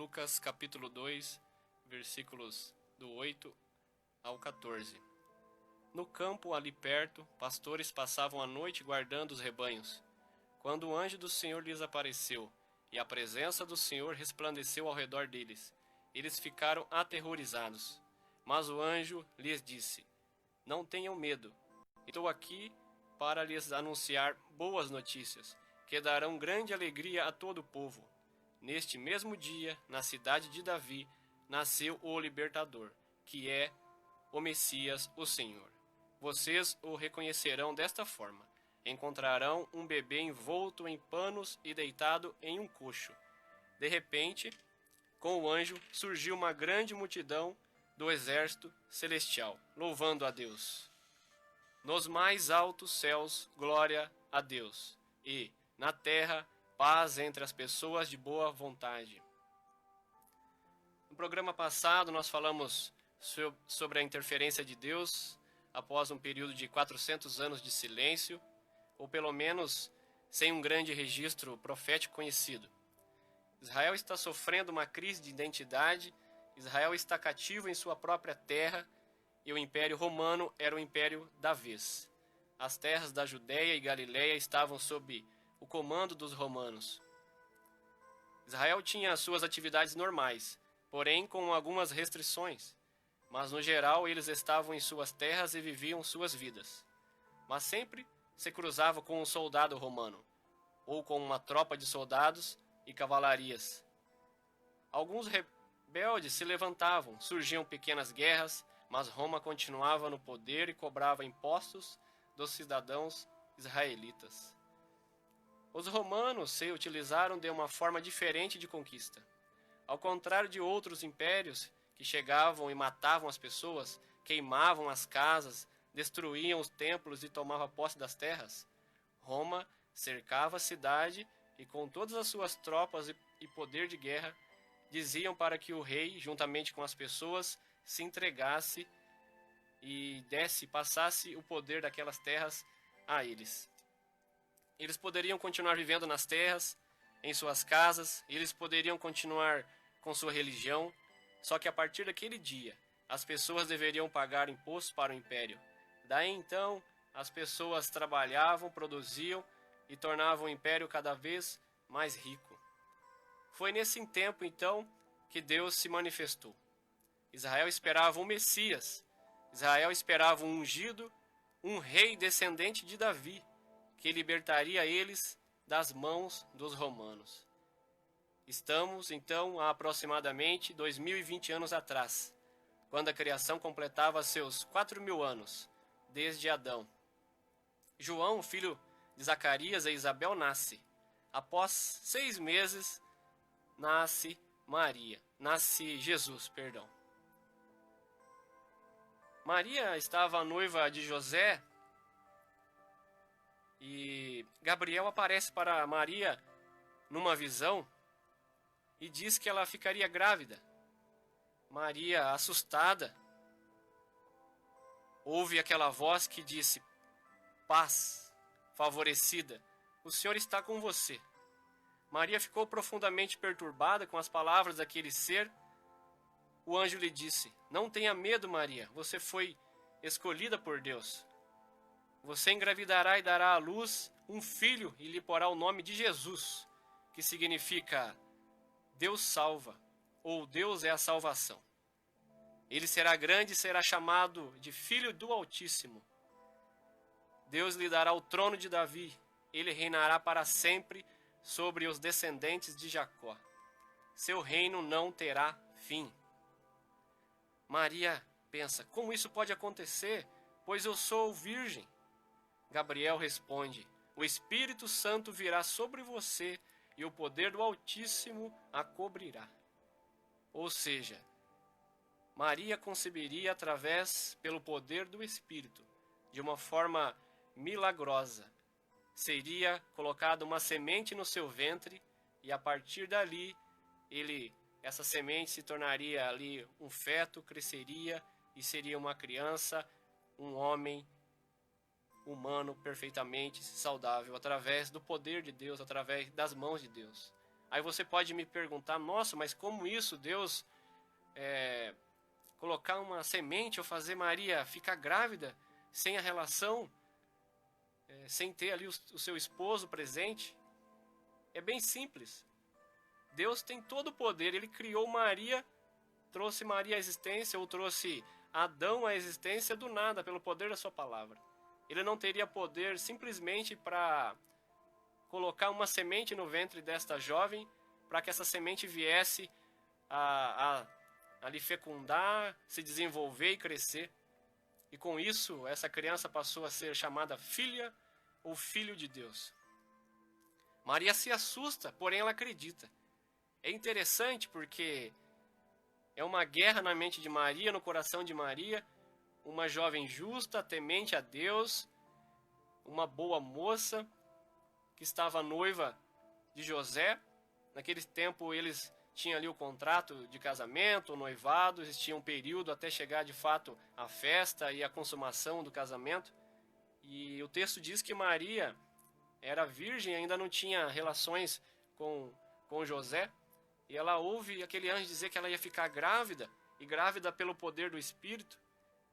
Lucas capítulo 2, versículos do 8 ao 14. No campo ali perto, pastores passavam a noite guardando os rebanhos, quando o anjo do Senhor lhes apareceu, e a presença do Senhor resplandeceu ao redor deles. Eles ficaram aterrorizados. Mas o anjo lhes disse: Não tenham medo. Estou aqui para lhes anunciar boas notícias, que darão grande alegria a todo o povo. Neste mesmo dia, na cidade de Davi, nasceu o libertador, que é o Messias, o Senhor. Vocês o reconhecerão desta forma: encontrarão um bebê envolto em panos e deitado em um coxo. De repente, com o anjo, surgiu uma grande multidão do exército celestial, louvando a Deus. Nos mais altos céus, glória a Deus, e, na terra, paz entre as pessoas de boa vontade. No programa passado, nós falamos sobre a interferência de Deus após um período de 400 anos de silêncio, ou pelo menos sem um grande registro profético conhecido. Israel está sofrendo uma crise de identidade, Israel está cativo em sua própria terra, e o Império Romano era o império da vez. As terras da Judéia e Galiléia estavam sob o comando dos romanos. Israel tinha suas atividades normais, porém com algumas restrições, mas no geral eles estavam em suas terras e viviam suas vidas. Mas sempre se cruzava com um soldado romano, ou com uma tropa de soldados e cavalarias. Alguns rebeldes se levantavam, surgiam pequenas guerras, mas Roma continuava no poder e cobrava impostos dos cidadãos israelitas. Os romanos se utilizaram de uma forma diferente de conquista. Ao contrário de outros impérios que chegavam e matavam as pessoas, queimavam as casas, destruíam os templos e tomavam posse das terras, Roma cercava a cidade e com todas as suas tropas e poder de guerra, diziam para que o rei, juntamente com as pessoas, se entregasse e passasse o poder daquelas terras a eles. Eles poderiam continuar vivendo nas terras, em suas casas, eles poderiam continuar com sua religião, só que a partir daquele dia, as pessoas deveriam pagar impostos para o império. Daí então, as pessoas trabalhavam, produziam e tornavam o império cada vez mais rico. Foi nesse tempo, então, que Deus se manifestou. Israel esperava um Messias. Israel esperava um ungido, um rei descendente de Davi, que libertaria eles das mãos dos romanos. Estamos, então, há aproximadamente 2020 anos atrás, quando a criação completava seus 4.000 anos, desde Adão. João, filho de Zacarias e Isabel, nasce. Após 6 meses, nasce Jesus. Maria estava noiva de José e Gabriel aparece para Maria numa visão e diz que ela ficaria grávida. Maria, assustada, ouve aquela voz que disse: Paz, favorecida, o Senhor está com você. Maria ficou profundamente perturbada com as palavras daquele ser. O anjo lhe disse: Não tenha medo, Maria, você foi escolhida por Deus. Você engravidará e dará à luz um filho e lhe porá o nome de Jesus, que significa Deus salva, ou Deus é a salvação. Ele será grande e será chamado de Filho do Altíssimo. Deus lhe dará o trono de Davi, ele reinará para sempre sobre os descendentes de Jacó. Seu reino não terá fim. Maria pensa: como isso pode acontecer? Pois eu sou virgem. Gabriel responde: o Espírito Santo virá sobre você e o poder do Altíssimo a cobrirá. Ou seja, Maria conceberia pelo poder do Espírito, de uma forma milagrosa. Seria colocada uma semente no seu ventre e a partir dali, essa semente se tornaria ali um feto, cresceria e seria uma criança, um homem humano perfeitamente saudável, através do poder de Deus, através das mãos de Deus. Aí você pode me perguntar, nossa, mas como isso, Deus colocar uma semente ou fazer Maria ficar grávida sem a relação, sem ter ali o seu esposo presente? É bem simples. Deus tem todo o poder, ele criou Maria, trouxe Maria à existência, ou trouxe Adão à existência do nada, pelo poder da sua palavra. Ele não teria poder simplesmente para colocar uma semente no ventre desta jovem, para que essa semente viesse a lhe fecundar, se desenvolver e crescer. E com isso, essa criança passou a ser chamada filha ou filho de Deus. Maria se assusta, porém ela acredita. É interessante porque é uma guerra na mente de Maria, no coração de Maria, uma jovem justa, temente a Deus, uma boa moça que estava noiva de José. Naquele tempo eles tinham ali o contrato de casamento, o noivado, existia um período até chegar de fato a festa e a consumação do casamento. E o texto diz que Maria era virgem, ainda não tinha relações com José. E ela ouve aquele anjo dizer que ela ia ficar grávida, e grávida pelo poder do Espírito.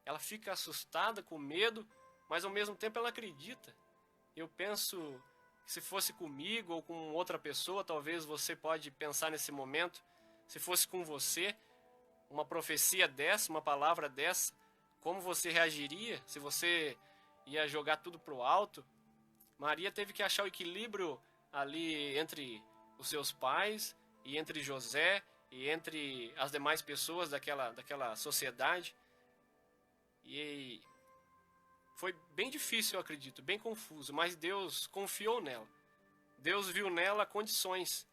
Ela fica assustada, com medo, mas ao mesmo tempo ela acredita. Eu penso que se fosse comigo ou com outra pessoa, talvez você pode pensar nesse momento, se fosse com você, uma profecia dessa, uma palavra dessa, como você reagiria? Se você ia jogar tudo para o alto? Maria teve que achar o equilíbrio ali entre os seus pais, e entre José, e entre as demais pessoas daquela sociedade. E foi bem difícil, eu acredito, bem confuso, mas Deus confiou nela. Deus viu nela condições.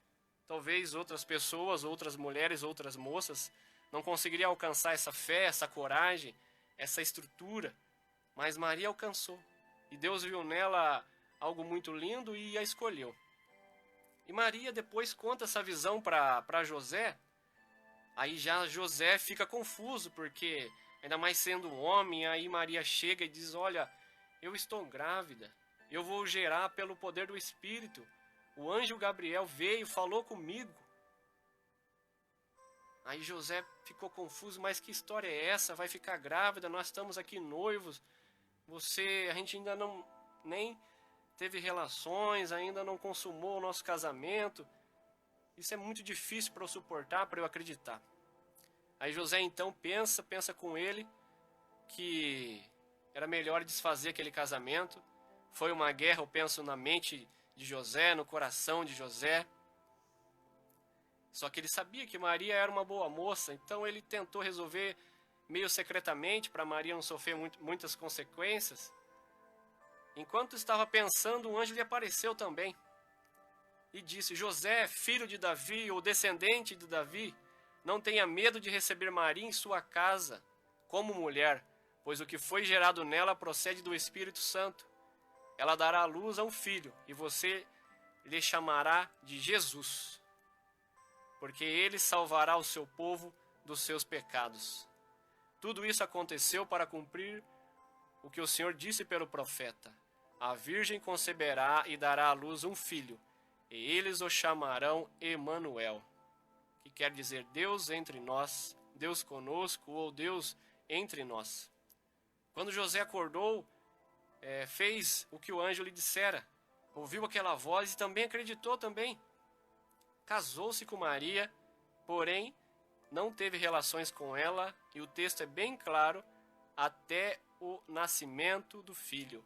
Talvez outras pessoas, outras mulheres, outras moças não conseguiriam alcançar essa fé, essa coragem, essa estrutura, mas Maria alcançou. E Deus viu nela algo muito lindo e a escolheu. E Maria depois conta essa visão para José. Aí já José fica confuso, porque ainda mais sendo um homem, aí Maria chega e diz, olha, eu estou grávida, eu vou gerar pelo poder do Espírito. O anjo Gabriel veio, falou comigo. Aí José ficou confuso, mas que história é essa? Vai ficar grávida, nós estamos aqui noivos, a gente ainda nem teve relações, ainda não consumou o nosso casamento. Isso é muito difícil para eu suportar, para eu acreditar. Aí José então pensa com ele que era melhor desfazer aquele casamento. Foi uma guerra, eu penso, na mente de José, no coração de José. Só que ele sabia que Maria era uma boa moça, então ele tentou resolver meio secretamente, para Maria não sofrer muitas consequências. Enquanto estava pensando, um anjo lhe apareceu também e disse, José, filho de Davi, ou descendente de Davi, não tenha medo de receber Maria em sua casa como mulher, pois o que foi gerado nela procede do Espírito Santo. Ela dará à luz a um filho, e você lhe chamará de Jesus, porque ele salvará o seu povo dos seus pecados. Tudo isso aconteceu para cumprir o que o Senhor disse pelo profeta. A virgem conceberá e dará à luz um filho, e eles o chamarão Emanuel, que quer dizer Deus entre nós, Deus conosco, ou Deus entre nós. Quando José acordou, fez o que o anjo lhe dissera, ouviu aquela voz e também acreditou também. Casou-se com Maria, porém não teve relações com ela, e o texto é bem claro, até o nascimento do filho.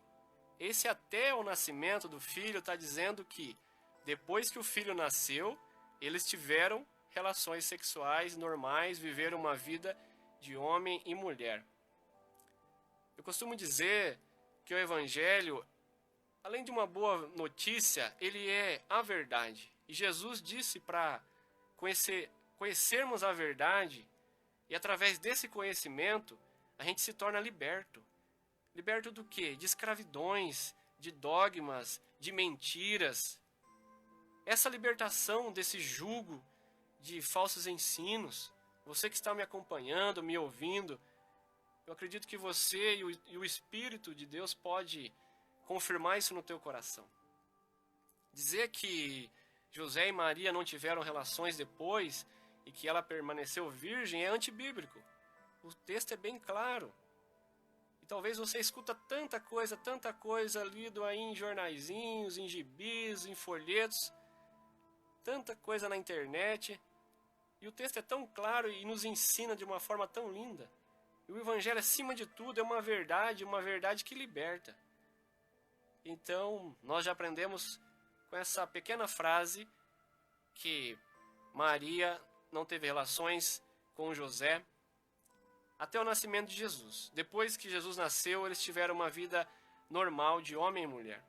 Esse até o nascimento do filho está dizendo que depois que o filho nasceu, eles tiveram relações sexuais normais, viveram uma vida de homem e mulher. Eu costumo dizer que o Evangelho, além de uma boa notícia, ele é a verdade. E Jesus disse para conhecermos a verdade, e através desse conhecimento, a gente se torna liberto. Liberto do quê? De escravidões, de dogmas, de mentiras. Essa libertação desse jugo de falsos ensinos, você que está me acompanhando, me ouvindo, eu acredito que você e o Espírito de Deus pode confirmar isso no teu coração. Dizer que José e Maria não tiveram relações depois e que ela permaneceu virgem é antibíblico. O texto é bem claro. E talvez você escuta tanta coisa lido aí em jornaizinhos, em gibis, em folhetos, tanta coisa na internet. E o texto é tão claro e nos ensina de uma forma tão linda. E o Evangelho, acima de tudo, é uma verdade que liberta. Então, nós já aprendemos com essa pequena frase que Maria não teve relações com José até o nascimento de Jesus. Depois que Jesus nasceu, eles tiveram uma vida normal de homem e mulher.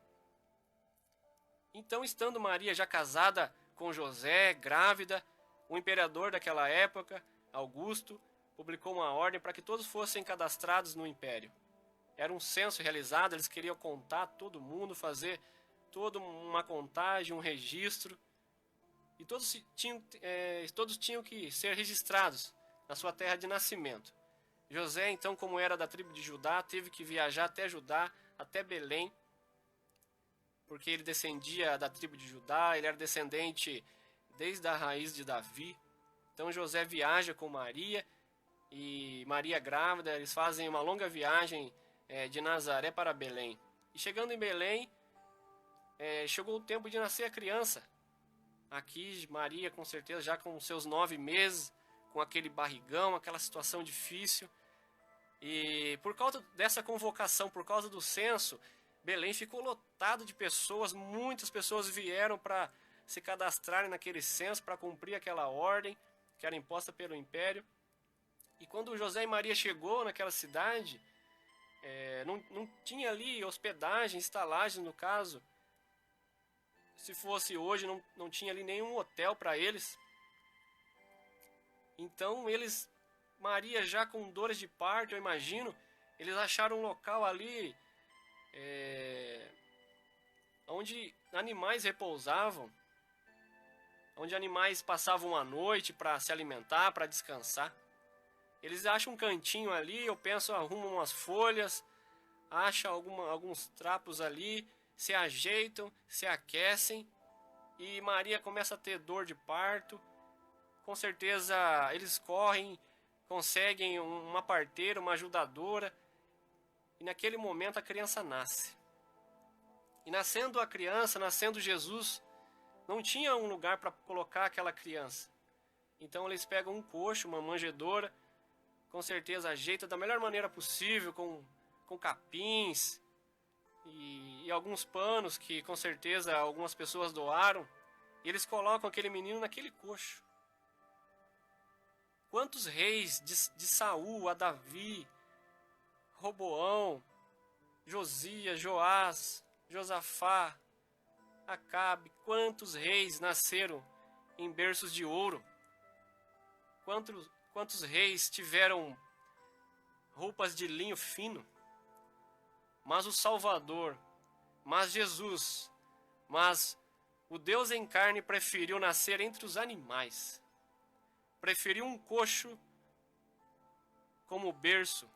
Então, estando Maria já casada com José, grávida, o imperador daquela época, Augusto, publicou uma ordem para que todos fossem cadastrados no império. Era um censo realizado, eles queriam contar todo mundo, fazer toda uma contagem, um registro. E todos tinham que ser registrados na sua terra de nascimento. José, então, como era da tribo de Judá, teve que viajar até Judá, até Belém, porque ele descendia da tribo de Judá, ele era descendente desde a raiz de Davi. Então José viaja com Maria, e Maria grávida, eles fazem uma longa viagem de Nazaré para Belém. E chegando em Belém, chegou o tempo de nascer a criança. Aqui Maria, com certeza, já com seus 9 meses, com aquele barrigão, aquela situação difícil. E por causa dessa convocação, por causa do censo, Belém ficou lotado de pessoas. Muitas pessoas vieram para se cadastrarem naquele censo, para cumprir aquela ordem que era imposta pelo império. E quando José e Maria chegou naquela cidade, não tinha ali hospedagem, estalagem no caso. Se fosse hoje, não tinha ali nenhum hotel para eles. Então Maria já com dores de parto, eu imagino, eles acharam um local ali onde animais repousavam, onde animais passavam a noite para se alimentar, para descansar. Eles acham um cantinho ali, eu penso, arrumam umas folhas, acham alguns trapos ali, se ajeitam, se aquecem, e Maria começa a ter dor de parto. Com certeza eles correm, conseguem uma parteira, uma ajudadora, e naquele momento a criança nasce. E nascendo a criança, nascendo Jesus, não tinha um lugar para colocar aquela criança. Então eles pegam um coxo, uma manjedoura, com certeza ajeita da melhor maneira possível, com capins e alguns panos que com certeza algumas pessoas doaram, e eles colocam aquele menino naquele coxo. Quantos reis de Saul a Davi, Roboão, Josias, Joás, Josafá, Acabe, quantos reis nasceram em berços de ouro? Quantos reis tiveram roupas de linho fino? Mas o Salvador, mas Jesus, mas o Deus em carne preferiu nascer entre os animais. Preferiu um coxo como berço,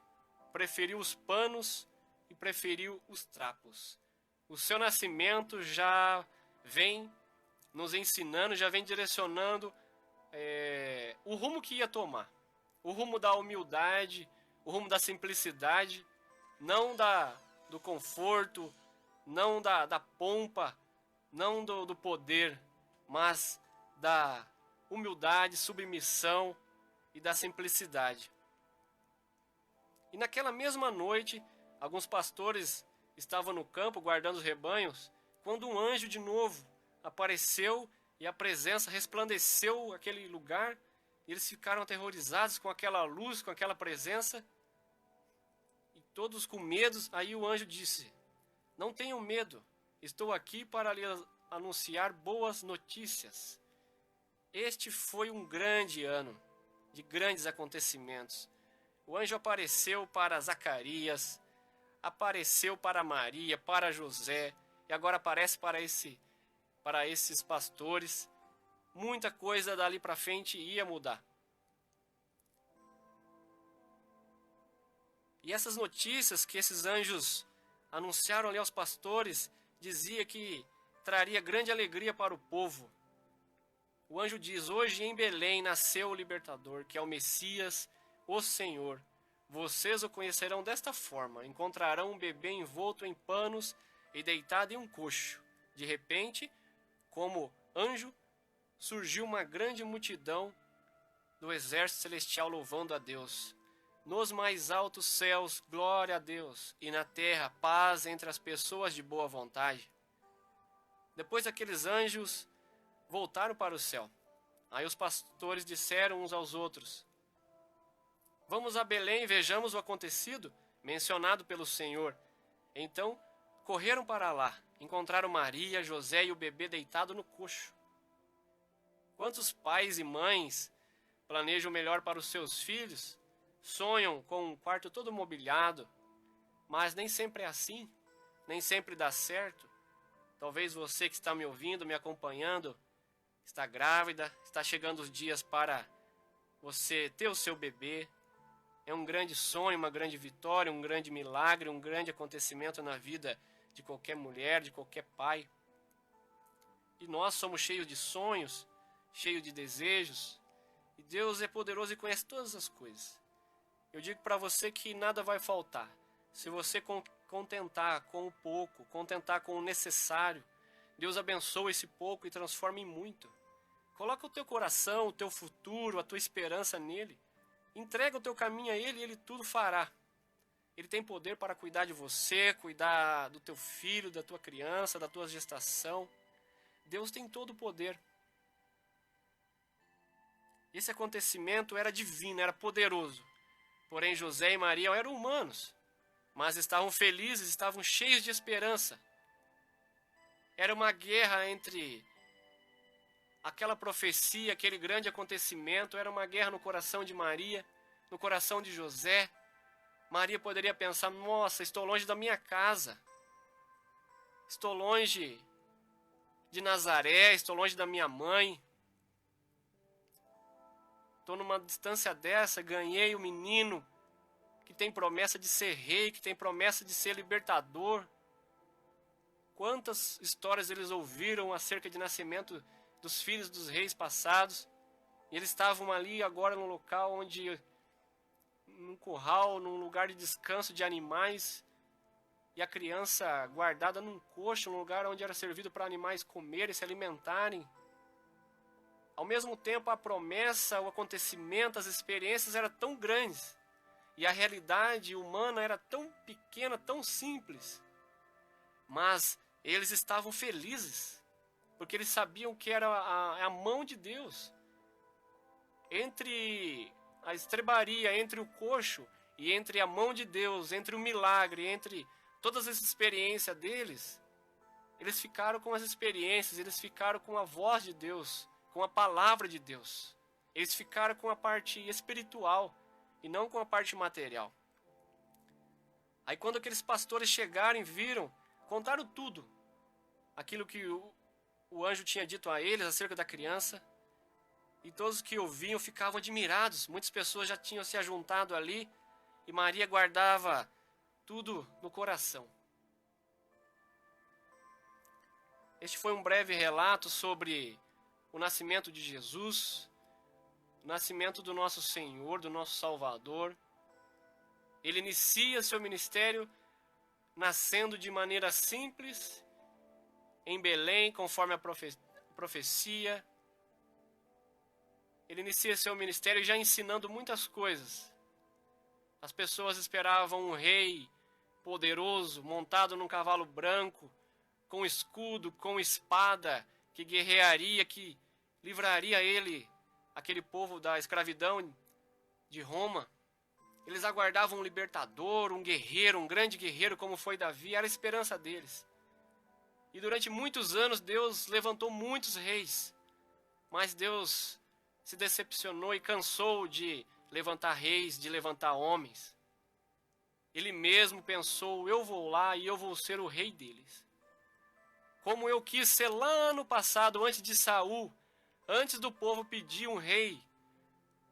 preferiu os panos e preferiu os trapos. O seu nascimento já vem nos ensinando, já vem direcionando o rumo que ia tomar. O rumo da humildade, o rumo da simplicidade, não do conforto, não da pompa, não do poder, mas da humildade, submissão e da simplicidade. E naquela mesma noite, alguns pastores estavam no campo guardando os rebanhos, quando um anjo de novo apareceu e a presença resplandeceu aquele lugar, e eles ficaram aterrorizados com aquela luz, com aquela presença, e todos com medo. Aí o anjo disse: não tenham medo, estou aqui para lhes anunciar boas notícias. Este foi um grande ano de grandes acontecimentos. O anjo apareceu para Zacarias, apareceu para Maria, para José, e agora aparece para esses pastores. Muita coisa dali para frente ia mudar. E essas notícias que esses anjos anunciaram ali aos pastores, dizia que traria grande alegria para o povo. o anjo diz: hoje em Belém nasceu o libertador, que é o Messias, o Senhor. Vocês o conhecerão desta forma: encontrarão um bebê envolto em panos e deitado em um coxo. De repente, como anjo, surgiu uma grande multidão do exército celestial louvando a Deus. Nos mais altos céus, glória a Deus, e na terra, paz entre as pessoas de boa vontade. Depois aqueles anjos voltaram para o céu. Aí os pastores disseram uns aos outros: vamos a Belém e vejamos o acontecido, mencionado pelo Senhor. Então correram para lá, encontraram Maria, José e o bebê deitado no coxo. Quantos pais e mães planejam o melhor para os seus filhos, sonham com um quarto todo mobiliado, mas nem sempre é assim, nem sempre dá certo. Talvez você que está me ouvindo, me acompanhando, está grávida, está chegando os dias para você ter o seu bebê. É um grande sonho, uma grande vitória, um grande milagre, um grande acontecimento na vida de qualquer mulher, de qualquer pai. E nós somos cheios de sonhos, cheios de desejos. E Deus é poderoso e conhece todas as coisas. Eu digo para você que nada vai faltar. Se você contentar com o pouco, contentar com o necessário, Deus abençoa esse pouco e transforma em muito. Coloca o teu coração, o teu futuro, a tua esperança nele. Entrega o teu caminho a ele e ele tudo fará. Ele tem poder para cuidar de você, cuidar do teu filho, da tua criança, da tua gestação. Deus tem todo o poder. Esse acontecimento era divino, era poderoso. Porém, José e Maria eram humanos, mas estavam felizes, estavam cheios de esperança. Era uma guerra entre aquela profecia, aquele grande acontecimento, era uma guerra no coração de Maria, no coração de José. Maria poderia pensar: nossa, estou longe da minha casa, estou longe de Nazaré, estou longe da minha mãe, estou numa distância dessa, ganhei o menino que tem promessa de ser rei, que tem promessa de ser libertador. Quantas histórias eles ouviram acerca de nascimento dos filhos dos reis passados, e eles estavam ali agora no local onde, num curral, num lugar de descanso de animais, e a criança guardada num coxo, num lugar onde era servido para animais comerem, se alimentarem. Ao mesmo tempo, a promessa, o acontecimento, as experiências eram tão grandes, e a realidade humana era tão pequena, tão simples, mas eles estavam felizes, porque eles sabiam que era a mão de Deus. Entre a estrebaria, entre o coxo e entre a mão de Deus, entre o milagre, entre todas as experiências deles, eles ficaram com as experiências, eles ficaram com a voz de Deus, com a palavra de Deus. Eles ficaram com a parte espiritual e não com a parte material. Aí quando aqueles pastores chegaram e viram, contaram tudo, aquilo que o anjo tinha dito a eles acerca da criança, e todos que ouviam ficavam admirados. Muitas pessoas já tinham se ajuntado ali, e Maria guardava tudo no coração. Este foi um breve relato sobre o nascimento de Jesus, o nascimento do nosso Senhor, do nosso Salvador. Ele inicia seu ministério nascendo de maneira simples, em Belém, conforme a profecia. Ele inicia seu ministério já ensinando muitas coisas. As pessoas esperavam um rei poderoso, montado num cavalo branco, com escudo, com espada, que guerrearia, que livraria aquele povo da escravidão de Roma. Eles aguardavam um libertador, um guerreiro, um grande guerreiro como foi Davi, era a esperança deles. E durante muitos anos Deus levantou muitos reis, mas Deus se decepcionou e cansou de levantar reis, de levantar homens. Ele mesmo pensou: eu vou lá e eu vou ser o rei deles. Como eu quis ser lá no passado, antes de Saul, antes do povo pedir um rei,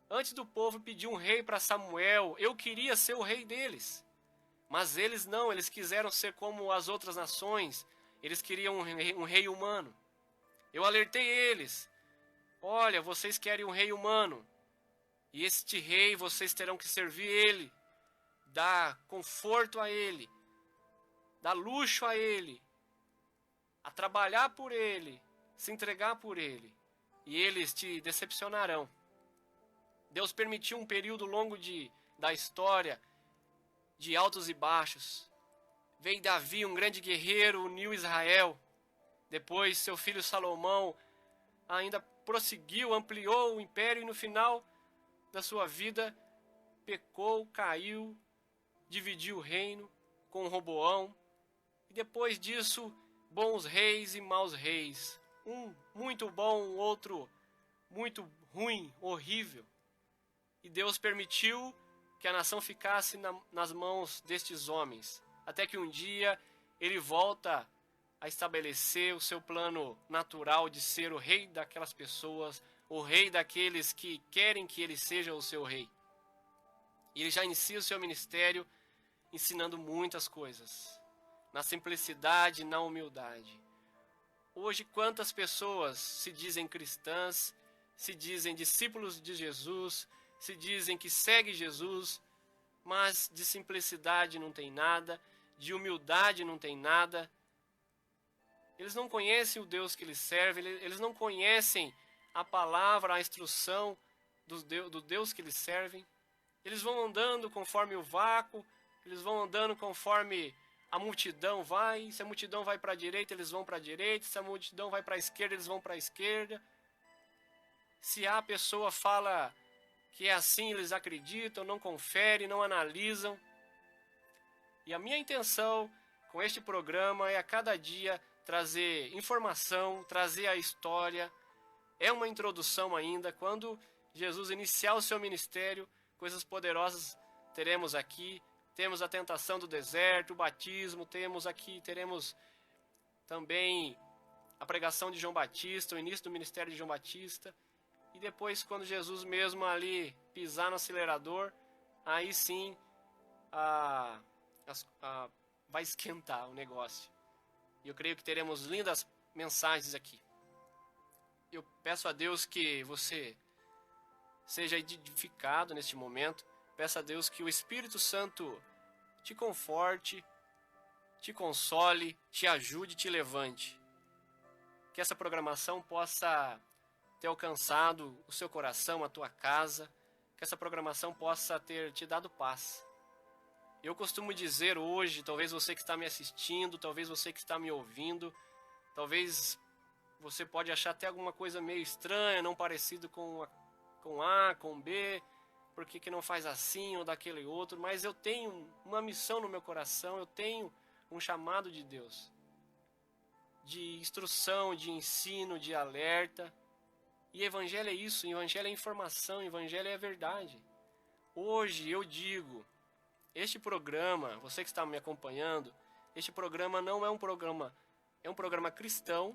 antes do povo pedir um rei para Samuel, eu queria ser o rei deles. Mas eles não, eles quiseram ser como as outras nações, eles queriam um rei humano. Eu alertei eles, olha, vocês querem um rei humano, e este rei vocês terão que servir ele, dar conforto a ele, dar luxo a ele, a trabalhar por ele, se entregar por ele, e eles te decepcionarão. Deus permitiu um período longo da história, de altos e baixos. Veio Davi, um grande guerreiro, uniu Israel. Depois seu filho Salomão ainda prosseguiu, ampliou o império e no final da sua vida pecou, caiu, dividiu o reino com Roboão. E depois disso, bons reis e maus reis. Um muito bom, outro muito ruim, horrível. E Deus permitiu que a nação ficasse nas mãos destes homens, até que um dia ele volta a estabelecer o seu plano natural de ser o rei daquelas pessoas, o rei daqueles que querem que ele seja o seu rei. E ele já inicia o seu ministério ensinando muitas coisas, na simplicidade, na humildade. Hoje, quantas pessoas se dizem cristãs, se dizem discípulos de Jesus, se dizem que seguem Jesus, mas de simplicidade não tem nada, de humildade não tem nada. Eles não conhecem o Deus que eles servem, eles não conhecem a palavra, a instrução do Deus que eles servem. Eles vão andando conforme o vácuo, eles vão andando conforme a multidão vai. Se a multidão vai para a direita, eles vão para a direita. Se a multidão vai para a esquerda, eles vão para a esquerda. Se a pessoa fala que é assim, eles acreditam, não conferem, não analisam. E a minha intenção com este programa é a cada dia trazer informação, trazer a história. É uma introdução ainda. Quando Jesus iniciar o seu ministério, coisas poderosas teremos aqui. Temos a tentação do deserto, o batismo, teremos também a pregação de João Batista, o início do ministério de João Batista. E depois, quando Jesus mesmo ali pisar no acelerador, aí sim vai esquentar o negócio. E eu creio que teremos lindas mensagens aqui. Eu peço a Deus que você seja edificado neste momento. Peço a Deus que o Espírito Santo te conforte, te console, te ajude, te levante. Que essa programação possa ter alcançado o seu coração, a tua casa. Que essa programação possa ter te dado paz. Eu costumo dizer hoje, talvez você que está me assistindo, talvez você que está me ouvindo, talvez você pode achar até alguma coisa meio estranha, não parecido com A, com B, por que não faz assim ou daquele outro, mas eu tenho uma missão no meu coração, eu tenho um chamado de Deus, de instrução, de ensino, de alerta. E evangelho é isso, evangelho é informação, evangelho é verdade. Hoje eu digo, este programa, você que está me acompanhando, este programa não é um programa, é um programa cristão,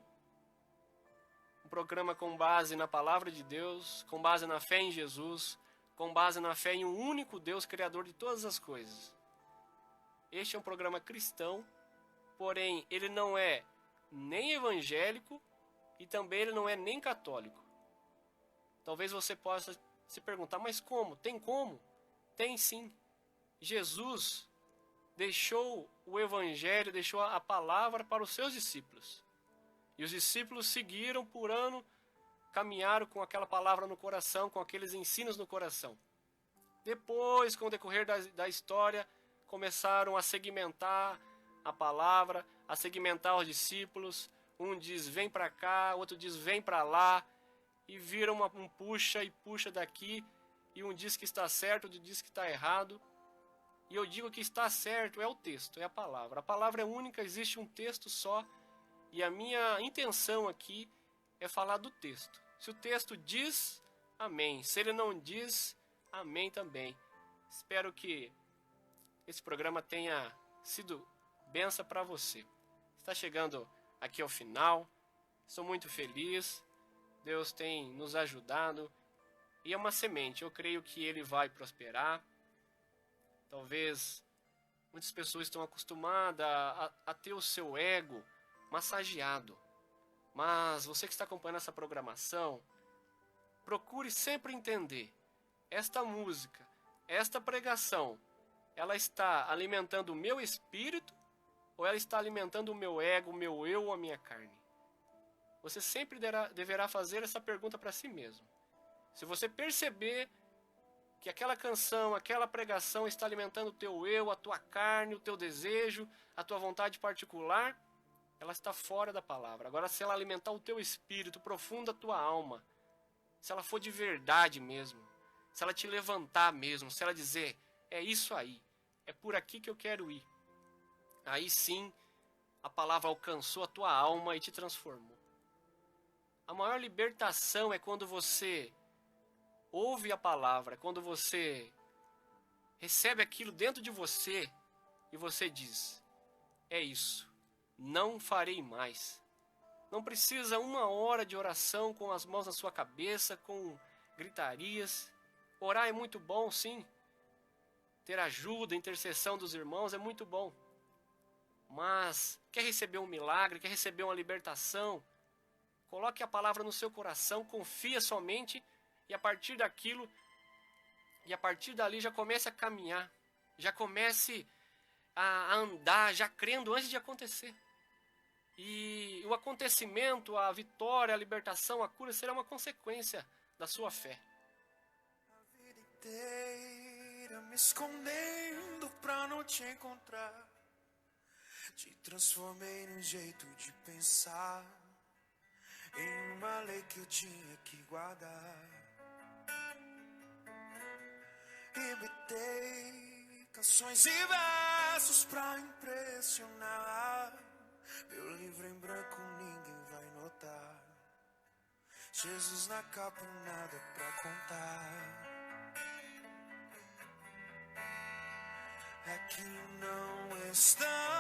um programa com base na palavra de Deus, com base na fé em Jesus, com base na fé em um único Deus, criador de todas as coisas. Este é um programa cristão, porém ele não é nem evangélico e também ele não é nem católico. Talvez você possa se perguntar, mas como? Tem como? Tem sim. Jesus deixou o evangelho, deixou a palavra para os seus discípulos. E os discípulos seguiram por ano, caminharam com aquela palavra no coração, com aqueles ensinos no coração. Depois, com o decorrer da história, começaram a segmentar a palavra, a segmentar os discípulos. Um diz, vem para cá, outro diz, vem para lá. E viram um puxa e puxa daqui. E um diz que está certo, outro diz que está errado. E eu digo que está certo, é o texto, é a palavra. A palavra é única, existe um texto só. E a minha intenção aqui é falar do texto. Se o texto diz, amém. Se ele não diz, amém também. Espero que esse programa tenha sido bênção para você. Está chegando aqui ao final. Sou muito feliz. Deus tem nos ajudado. E é uma semente. Eu creio que ele vai prosperar. Talvez muitas pessoas estão acostumadas a ter o seu ego massageado. Mas você que está acompanhando essa programação, procure sempre entender, esta música, esta pregação, ela está alimentando o meu espírito ou ela está alimentando o meu ego, o meu eu ou a minha carne? Você sempre deverá fazer essa pergunta para si mesmo. Se você perceber que aquela canção, aquela pregação está alimentando o teu eu, a tua carne, o teu desejo, a tua vontade particular, ela está fora da palavra. Agora, se ela alimentar o teu espírito, profundo a tua alma, se ela for de verdade mesmo, se ela te levantar mesmo, se ela dizer, é isso aí, é por aqui que eu quero ir, aí sim, a palavra alcançou a tua alma e te transformou. A maior libertação é quando você ouve a palavra, é quando você recebe aquilo dentro de você e você diz, é isso, não farei mais. Não precisa 1 hora de oração com as mãos na sua cabeça, com gritarias. Orar é muito bom, sim. Ter ajuda, intercessão dos irmãos é muito bom. Mas quer receber um milagre, quer receber uma libertação? Coloque a palavra no seu coração, confia somente e a partir daquilo, e a partir dali já comece a caminhar, já comece a andar, já crendo antes de acontecer. E o acontecimento, a vitória, a libertação, a cura será uma consequência da sua fé. A vida inteira me escondendo pra não te encontrar. Te transformei num jeito de pensar, em uma lei que eu tinha que guardar. Imitei canções e versos pra impressionar. Meu livro em branco ninguém vai notar. Jesus na capa, nada pra contar. Aqui não está